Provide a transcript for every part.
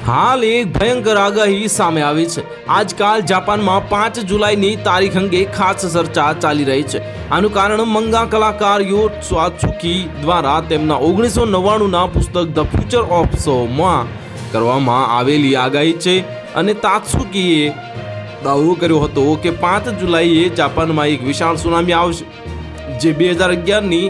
હાલ એક ભયંકર આગાહી સામે આવી છે। આજકાલ જાપાનમાં 5 જુલાઈની તારીખ અંગે ખાસ ચર્ચા ચાલી રહી છે। આનું કારણ મંગા કલાકાર યો ત્સુકી દ્વારા તેમના 1999ના પુસ્તક ધ ફ્યુચર ઓફ શોમાં કરવામાં આવેલી આગાહી છે। અને તાત્સુકીએ દાવો કર્યો હતો કે 5 જુલાઈએ જાપાનમાં એક વિશાળ સુનામી આવશે, જે 2011ની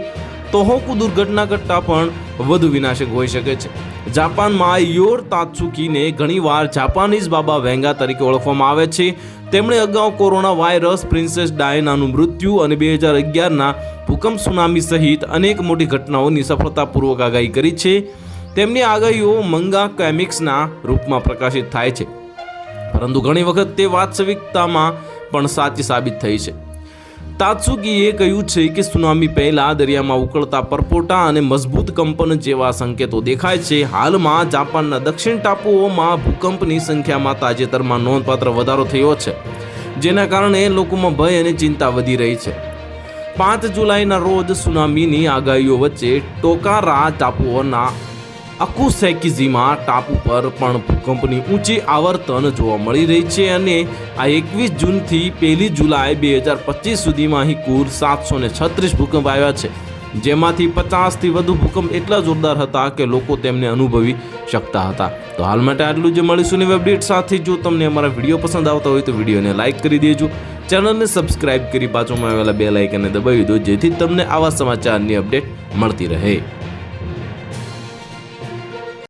તોહોકુ દુર્ઘટના કરતાં પણ વધુ વિનાશક હોઈ શકે છે। જાપાનમાં યોર તાત્સુકીને ઘણીવાર જાપાનીઝ બાબા વેંગા તરીકે ઓળખવામાં આવે છે। તેમણે અગાઉ કોરોના વાયરસ, પ્રિન્સેસ ડાયનાનું મૃત્યુ અને 2011ના ભૂકંપ, સુનામી સહિત અનેક મોટી ઘટનાઓની સફળતાપૂર્વક આગાહી કરી છે। તેમની આગાહીઓ મંગા કોમિક્સના રૂપમાં પ્રકાશિત થાય છે, પરંતુ ઘણી વખત તે વાસ્તવિકતામાં પણ સાચી સાબિત થઈ છે। તાત્સુકીએ કહ્યું છે કે સુનામી પહેલા દરિયામાં ઉકળતા પરપોટા અને મજબૂત કંપન જેવા સંકેતો દેખાય છે। હાલમાં જાપાનના દક્ષિણ ટાપુઓમાં ભૂકંપની સંખ્યામાં તાજેતરમાં નોંધપાત્ર વધારો થયો છે, જેના કારણે લોકોમાં ભય અને ચિંતા વધી રહી છે। 5 જુલાઈના રોજ સુનામીની આગાહીઓ વચ્ચે ટોકારા ટાપુઓના અકુસેકીજીમા ટાપુ પર પણ ભૂકંપની ઊંચી આવર્તન જોવા મળી રહી છે અને આ 21 જૂનથી 1 જુલાઈ 2025 સુધીમાં અહીં કુલ 736 ભૂકંપ આવ્યા છે, જેમાંથી 50થી વધુ ભૂકંપ એટલા જોરદાર હતા કે લોકો તેમને અનુભવી શકતા હતા। તો હાલ માટે આટલું જ। મળીશું નવી અપડેટ સાથે। જો તમને અમારા વિડીયો પસંદ આવતા હોય તો વિડીયોને લાઇક કરી દેજો, ચેનલને સબસ્ક્રાઇબ કરી બાજુમાં આવેલા બેલ આઇકનને દબાવી દો, જેથી તમને આવા સમાચારની અપડેટ મળતી રહે।